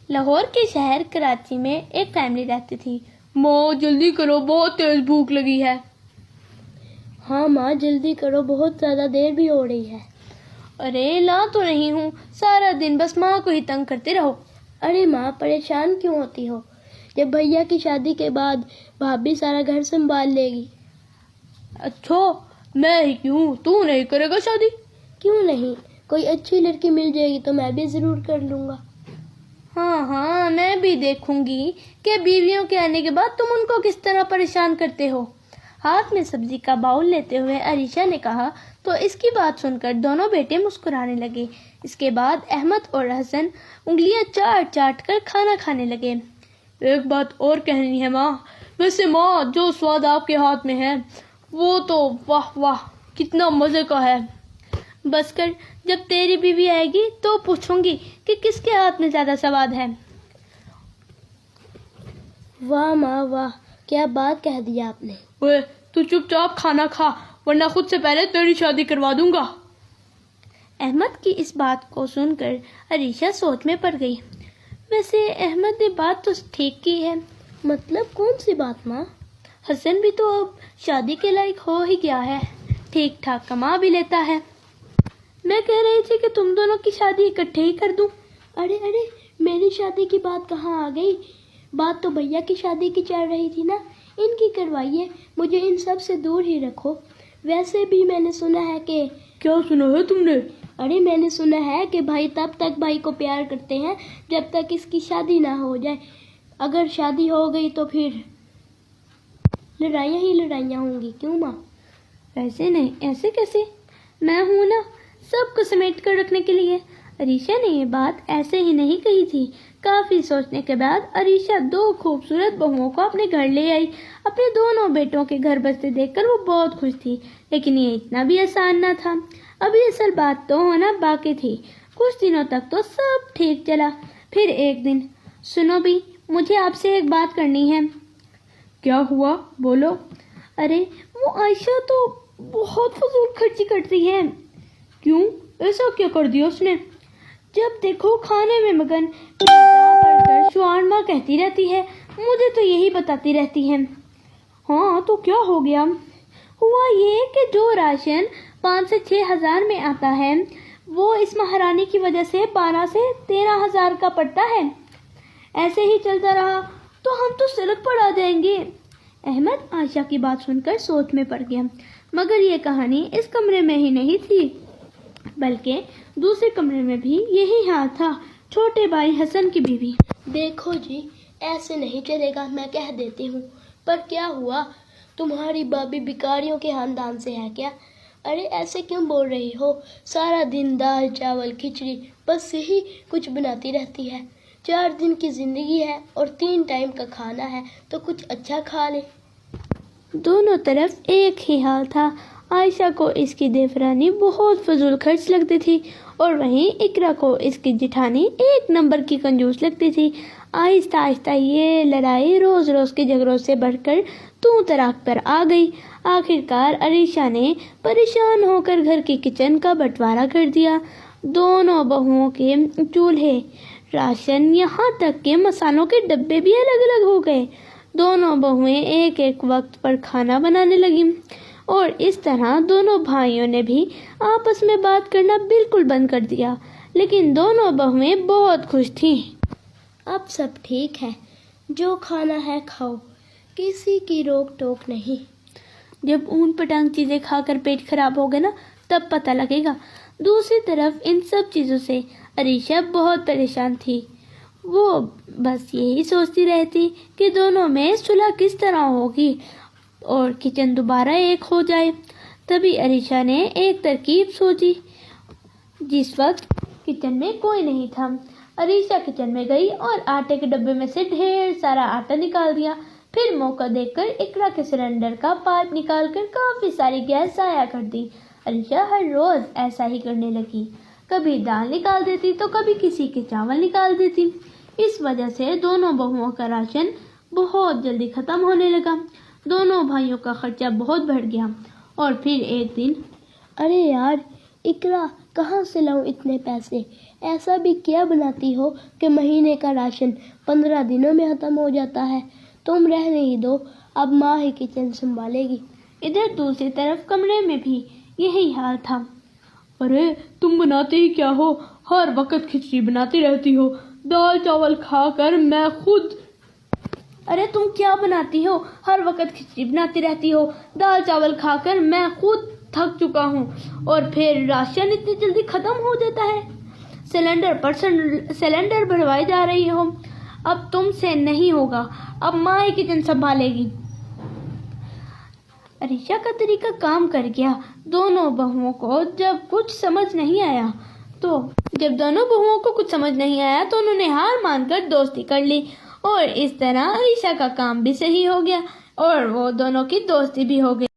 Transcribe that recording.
لاہور کے شہر کراچی میں ایک فیملی رہتی تھی۔ ماں جلدی کرو، بہت تیز بھوک لگی ہے۔ ہاں ماں جلدی کرو، بہت زیادہ دیر بھی ہو رہی ہے۔ ارے لا تو نہیں ہوں، سارا دن بس ماں کو ہی تنگ کرتے رہو۔ ارے ماں پریشان کیوں ہوتی ہو؟ جب بھیا کی شادی کے بعد بھابھی سارا گھر سنبھال لے گی۔ اچھا میں ہی کیوں، تو نہیں کرے گا شادی؟ کیوں نہیں، کوئی اچھی لڑکی مل جائے گی تو میں بھی ضرور کر لوں گا۔ ہاں میں بھی دیکھوں گی کہ بیویوں کے آنے کے بعد تم ان کو کس طرح پریشان کرتے ہو۔ ہاتھ میں سبزی کا باؤل لیتے ہوئے عریشہ نے کہا تو اس کی بات سن کر دونوں بیٹے مسکرانے لگے۔ اس کے بعد احمد اور حسن انگلیاں چاٹ چاٹ کر کھانا کھانے لگے۔ ایک بات اور کہنی ہے ماں، ویسے ماں جو سواد آپ کے ہاتھ میں ہے وہ تو واہ واہ کتنا مزے کا ہے۔ بس کر، جب تیری بیوی آئے گی تو پوچھوں گی کہ کس کے ہاتھ میں زیادہ سواد ہے۔ واہ ماں واہ، کیا بات کہہ دی آپ نے۔ اوے تو چپ چاپ کھانا کھا ورنہ خود سے پہلے تیری شادی کروا دوں گا۔ احمد کی اس بات کو سن کر عریشہ سوچ میں پڑ گئی۔ ویسے احمد نے بات تو ٹھیک کی ہے۔ مطلب کون سی بات ماں؟ حسن بھی تو اب شادی کے لائق ہو ہی گیا ہے، ٹھیک ٹھاک کما بھی لیتا ہے۔ میں کہہ رہی تھی کہ تم دونوں کی شادی اکٹھے ہی کر دوں۔ ارے میری شادی کی بات کہاں آ گئی؟ بات تو بھیا کی شادی کی چل رہی تھی نا، ان کی کروائیے، مجھے ان سب سے دور ہی رکھو۔ ویسے بھی میں نے سنا ہے کہ… کیا سنا ہے تم نے؟ ارے میں نے سنا ہے کہ بھائی تب تک بھائی کو پیار کرتے ہیں جب تک اس کی شادی نہ ہو جائے، اگر شادی ہو گئی تو پھر لڑائیاں ہی لڑائیاں ہوں گی۔ کیوں ماں؟ ایسے نہیں، ایسے کیسے، میں ہوں نا سب کو سمیٹ کر رکھنے کے لیے۔ عریشہ نے یہ بات ایسے ہی نہیں کہی تھی۔ کافی سوچنے کے بعد عریشہ دو خوبصورت بہوؤں کو اپنے گھر لے آئی۔ اپنے دونوں بیٹوں کے گھر بستے دیکھ کر وہ بہت خوش تھی، لیکن یہ اتنا بھی آسان نہ تھا۔ ابھی اصل بات تو ہونا باقی تھی۔ کچھ دنوں تک تو سب ٹھیک چلا، پھر ایک دن… سنو بھی، مجھے آپ سے ایک بات کرنی ہے۔ کیا ہوا، بولو۔ ارے وہ عائشہ تو بہت فضول خرچی کرتی ہے۔ کیوں، ایسا کیا کر دیا اس نے؟ جب دیکھو کھانے میں مگن، پیزا برگر شاورما کہتی رہتی ہے، مجھے تو یہی بتاتی رہتی ہے۔ ہاں تو کیا ہو گیا؟ ہوا یہ کہ جو راشن 5 سے 6 ہزار میں آتا ہے وہ اس مہارانی کی وجہ سے 12 سے 13 ہزار کا پڑتا ہے۔ ایسے ہی چلتا رہا تو ہم تو سڑک پر آ جائیں گے۔ احمد عائشہ کی بات سن کر سوچ میں پڑ گیا، مگر یہ کہانی اس کمرے میں ہی نہیں تھی بلکہ دوسرے کمرے میں بھی یہی حال تھا۔ چھوٹے بھائی حسن کی بیوی… دیکھو جی، ایسے نہیں چلے گا، میں کہہ دیتی ہوں۔ پر کیا ہوا، تمہاری بھابھی بھکاریوں کے خاندان سے ہے کیا؟ ارے ایسے کیوں بول رہی ہو؟ سارا دن دال چاول کھچڑی بس یہی کچھ بناتی رہتی ہے۔ 4 دن کی زندگی ہے اور 3 ٹائم کا کھانا ہے تو کچھ اچھا کھا لے۔ دونوں طرف ایک ہی حال تھا۔ عائشہ کو اس کی دیورانی بہت فضول خرچ لگتی تھی اور وہیں اقرا کو اس کی جٹھانی 1 نمبر کی کنجوس لگتی تھی۔ آہستہ آہستہ یہ لڑائی روز روز کے جھگڑوں سے بڑھ کر تو طراق پر آ گئی۔ آخرکار عریشہ نے پریشان ہو کر گھر کی کچن کا بٹوارا کر دیا۔ دونوں بہوؤں کے چولہے، راشن، یہاں تک کہ مسالوں کے ڈبے بھی الگ الگ ہو گئے۔ دونوں بہویں ایک ایک وقت پر کھانا بنانے لگیں اور اس طرح دونوں بھائیوں نے بھی آپس میں بات کرنا بالکل بند کر دیا، لیکن دونوں بہویں بہت خوش تھیں۔ اب سب ٹھیک ہے، جو کھانا ہے کھاؤ، کسی کی روک ٹوک نہیں۔ جب اون پٹانگ چیزیں کھا کر پیٹ خراب ہوگا نا تب پتہ لگے گا۔ دوسری طرف ان سب چیزوں سے عریشہ بہت پریشان تھی۔ وہ بس یہی سوچتی رہتی کہ دونوں میں صلح کس طرح ہوگی اور کچن دوبارہ ایک ہو جائے۔ تبھی عریشہ نے ایک ترکیب سوچی۔ جس وقت کچن میں کوئی نہیں تھا، عریشہ کچن میں گئی اور آٹے کے ڈبے میں سے ڈھیر سارا آٹا نکال دیا۔ پھر موقع دیکھ کر اقرا کے سلنڈر کا پائپ نکال کر کافی ساری گیس ضائع کر دی۔ عریشہ ہر روز ایسا ہی کرنے لگی، کبھی دال نکال دیتی تو کبھی کسی کے چاول نکال دیتی۔ اس وجہ سے دونوں بہوؤں کا راشن بہت جلدی ختم ہونے لگا۔ دونوں بھائیوں کا خرچہ بہت بڑھ گیا اور پھر ایک دن… ارے یار اقرا، کہاں سے لاؤں اتنے پیسے؟ ایسا بھی کیا بناتی ہو کہ مہینے کا راشن 15 دنوں میں ختم ہو جاتا ہے؟ تم رہنے ہی دو، اب ماں ہی کچن سنبھالے گی۔ ادھر دوسری طرف کمرے میں بھی یہی حال تھا۔ ارے تم بناتے ہی کیا ہو؟ ہر وقت کھچڑی بناتی رہتی ہو، دال چاول کھا کر میں خود ارے تم کیا بناتی ہو؟ ہر وقت کھچڑی بناتی رہتی ہو، دال چاول کھا کر میں خود تھک چکا ہوں، اور پھر راشن اتنی جلدی ختم ہو جاتا ہے۔ سلنڈر بھروائی جا رہی ہو، اب تم سے نہیں ہوگا، اب ماں ہی کچن سنبھالے گی۔ عریشہ کا طریقہ کام کر گیا۔ دونوں بہوؤں کو جب کچھ سمجھ نہیں آیا تو انہوں نے ہار مان کر دوستی کر لی، اور اس طرح عریشہ کا کام بھی صحیح ہو گیا اور وہ دونوں کی دوستی بھی ہو گئی۔